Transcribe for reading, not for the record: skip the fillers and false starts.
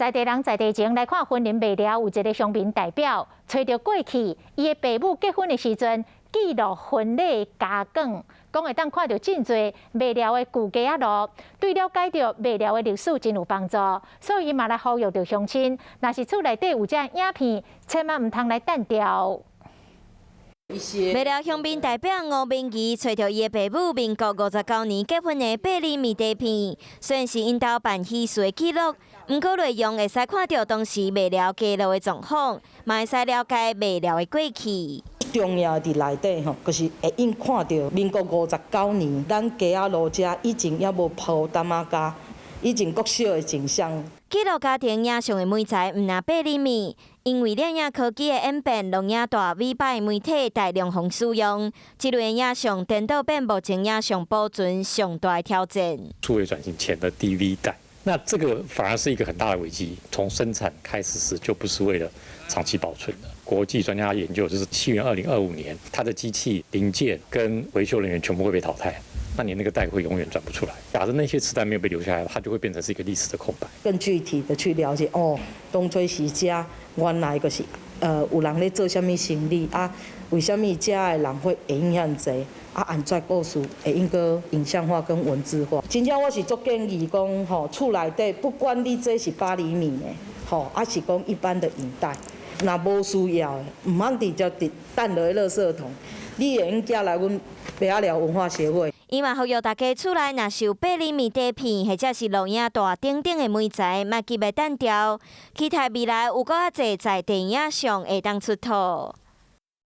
在地人在地前来看婚姻未了，有一个乡民代表找到过去，伊的爸母结婚的时阵记录婚礼家梗，讲会当看到真侪未了的旧家路，对了解到未了的历史真有帮助。所以伊嘛来呼吁着乡亲，若是厝内底有这影片，千万唔通来单调。 未了乡民代表吴明仪找到伊的爸母民国59年结婚的8厘米底片，虽然是因兜办喜事的记录，不过内容会使看到当时未了家路的状况，嘛会使了解未了的过去。重要伫内底吼，就是会用看到民国59年，咱家仔路遮以前也无铺担仔架，以前国小的景象。 记录家庭影像的每材唔拿8厘米，因为摄影科技的演变，录影大 V 版媒体大量互使用，这类影像颠倒变目前影像保存上大的挑战。数位转型前的 DV 带，那这个反而是一个很大的危机。从生产开始时就不是为了长期保存的。国际专家研究，就是西元2025年，它的机器零件跟维修人员全部会被淘汰。 那你那个带会永远转不出来。假设那些磁带没有被留下来，它就会变成是一个历史的空白。更具体的去了解哦，当初是遮原来就是有人咧做啥物生意啊？为什么遮的人会影响侪？啊，安怎故事会应该影像化跟文字化？真正我是足建议讲吼，厝内底不管你这是8厘米的，吼，还是讲一般的影带，若无需要的，唔通直接等落去垃圾桶。你会用寄来阮北仔寮文化协会。 伊嘛呼吁大家厝内若是有8厘米底片，或者是录影大等等的媒材，莫急要单调，期待未来有搁较侪在地影上会当出土。